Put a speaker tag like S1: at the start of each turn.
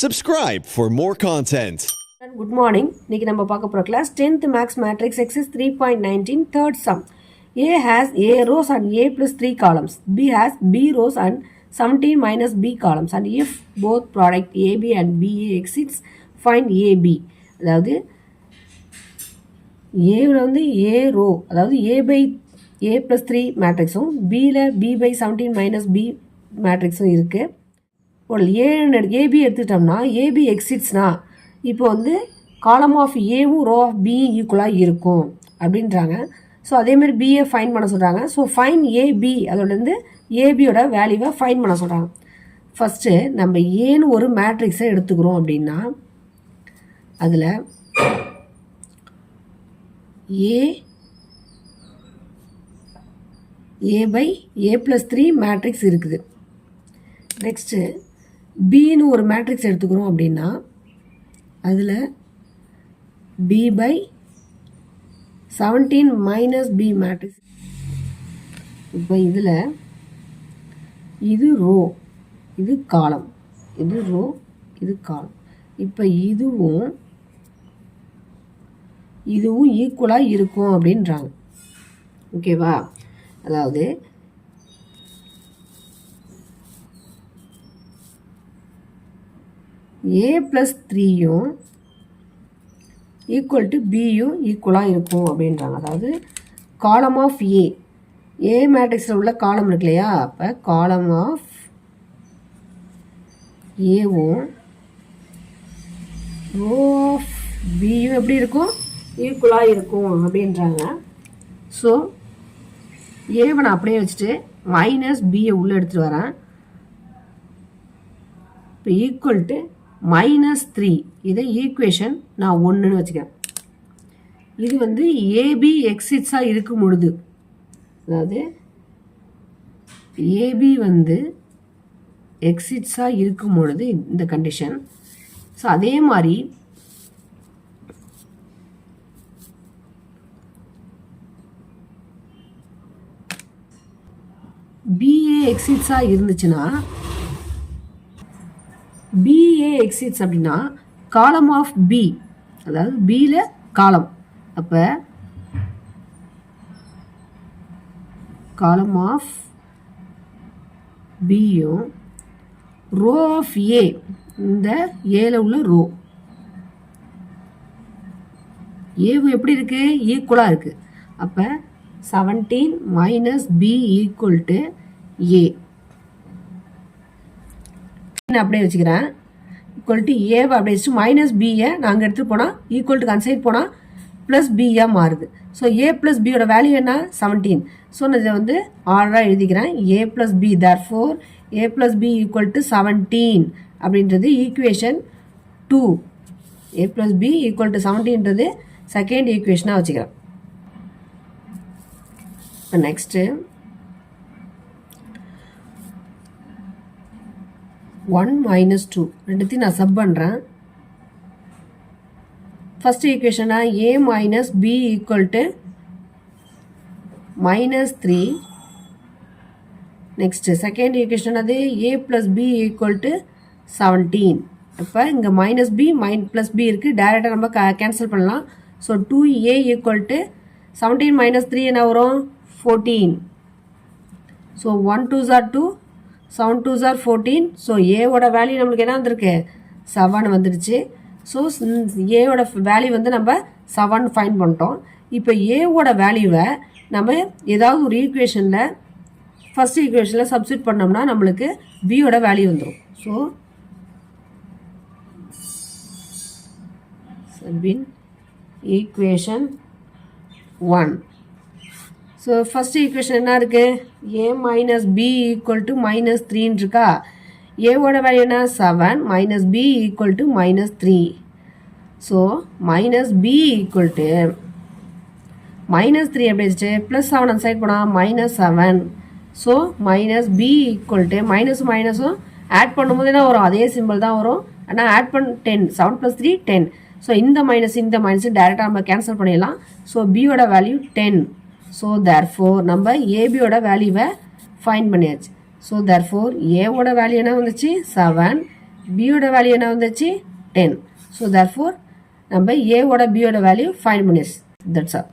S1: Subscribe for more content.
S2: Good morning. இன்னைக்கு நம்ம பார்க்க போற class 10th max matrix exercise 3.19 third sum. A has A rows and A plus 3 columns. B has B rows and 17 minus B columns. And if both product AB and BA exceeds, find AB. அதாவது A வந்து A row, அதாவது A by A plus 3 மேட்ரிக்ஸும் Bல B by 17 minus B மேட்ரிக்ஸும் இருக்கு. ஒரு AB எடுத்துட்டோம்னா AB எக்ஸிட்ஸ்னா இப்போ வந்து காலம் of ஏவும் ரோ ஆஃப் பியும் ஈக்குவலாக இருக்கும் அப்படின்றாங்க. ஸோ அதேமாதிரி பிஏ ஃபைன் பண்ண சொல்கிறாங்க. ஸோ ஃபைன் ஏபி அதோடந்து ஏபியோட வேல்யூவை ஃபைன் பண்ண சொல்கிறாங்க. ஃபஸ்ட்டு நம்ம ஏன்னு ஒரு மேட்ரிக்ஸை எடுத்துக்கிறோம் அப்படின்னா அதில் A by A plus 3 matrix இருக்குது. நெக்ஸ்ட்டு பின்னு ஒரு மேட்ரிக்ஸ் எடுத்துக்கிறோம் அப்படின்னா அதில் B by 17 minus B matrix. இப்போ இதில் இது ரோ, இது காலம், இது ரோ, இது காலம். இப்போ இதுவும் ஈக்குவலாக இருக்கும் அப்படின்றாங்க. ஓகேவா? அதாவது A ப்ளஸ் 3யும் ஈக்குவல் டு பியும் ஈக்குவலாக இருக்கும் அப்படின்றாங்க. அதாவது காலம் ஆஃப் ஏ மேட்ரிக்ஸில் உள்ள காலம் இருக்கு இல்லையா, அப்போ காலம் ஆஃப் ஏவும் ரோ ஆஃப் பியும் எப்படி இருக்கும்? ஈக்குவலாக இருக்கும் அப்படின்றாங்க. ஸோ ஏவை நான் அப்படியே வச்சுட்டு மைனஸ் பியை உள்ளே எடுத்துகிட்டு வரேன். இப்போ ஈக்குவல் டு -3 இதை ஈக்குவேஷன் நான் 1ன்னு வச்சுக்கிறேன். இது வந்து ஏபி எக்ஸிட்ஸாக இருக்கும் பொழுது, அதாவது ஏபி வந்து எக்ஸிட்ஸாக இருக்கும் பொழுது இந்த கண்டிஷன். ஸோ அதே மாதிரி பிஏ எக்ஸிட்ஸாக இருந்துச்சுன்னா பிஏ எக்ஸிட்ஸ் அப்படின்னா காலம் ஆஃப் பி, அதாவது பியில் காலம், அப்போ காலம் ஆஃப் பியும் ரோ ஆஃப் ஏ, இந்த ஏல உள்ள ரோ ஏவும் எப்படி இருக்கு? ஈக்குவலாக இருக்கு. அப்போ 17 மைனஸ் பி ஈக்குவல் டு ஏ அப்படியே வச்சுக்கிறேன். ஈக்குவல் டு ஏவை அப்படியே வச்சு மைனஸ் பியை நாங்கள் எடுத்துகிட்டு போனால் ஈக்குவல் டு கன்சைட் போனால் ப்ளஸ் பியாக மாறுது. ஸோ ஏ ப்ளஸ் பியோட வேல்யூ என்ன? 17. ஸோ நான் இதை வந்து ஆர்டராக எழுதிக்கிறேன். A plus b, therefore a plus b equal to 17 அப்படின்றது equation 2. A plus b equal to 17ன்றது செகண்ட் ஈக்குவேஷனாக வச்சுக்கிறேன். இப்போ நெக்ஸ்ட்டு 1 மைனஸ் 2 ரெண்டுத்தையும் நான் சப் பண்ணுறேன். ஃபஸ்ட் ஈக்குவேஷனா a minus b equal to -3. Next second equation அது a plus b equal to 17. இப்போ இங்கே மைனஸ் பி ப்ளஸ் பி இருக்குது, டைரெக்டாக நம்ம கேன்சல் பண்ணலாம். So 2a equal to 17 minus 3 என்ன வரும்? 14. So 1 2s are 2, 7 2s are 14. So ஏவோட வேல்யூ நம்மளுக்கு என்ன வந்திருக்கு? 7 வந்துடுச்சு. ஸோ ஏவோட வேல்யூ வந்து நம்ம 7 ஃபைன் பண்ணிட்டோம். இப்போ ஏவோட வேல்யூவை நம்ம ஏதாவது ஒரு ஈக்குவேஷனில் ஃபஸ்ட் ஈக்குவேஷனில் சப்ஸ்டிட் பண்ணோம்னா நம்மளுக்கு பியோட வேல்யூ வந்துடும். So sub in equation 1. So first equation என்ன இருக்குது? A minus b equal to -3 இருக்கா? ஏவோட வேல்யூ என்ன? 7 minus b equal to -3. So minus b equal to -3 எப்படி வச்சுட்டு +7 அந்த சைட் போனால் -7. So minus b equal to மைனஸும் மைனஸும் ஆட் பண்ணும்போது என்ன வரும்? அதே சிம்பிள் தான் வரும். ஆனால் ஆட் பண்ண 10, 7 + 3 10. ஸோ இந்த மைனஸ் டேரெக்டாக நம்ம கேன்சல் பண்ணிடலாம். ஸோ பியோட வேல்யூ 10. ஸோ தேர்ஃபோர் நம்ம ஏபியோட வேல்யூவை ஃபைன் பண்ணியாச்சு. ஸோ தேர்ஃபோர் ஏவோட வேல்யூ என்ன வந்துச்சு? 7, பியோட வேல்யூ என்ன வந்துச்சு 10. ஸோ தேர்ஃபோர் நம்ம ஏவோட பியோட வேல்யூ ஃபைண்ட் பண்ணியாச்சு. That's all.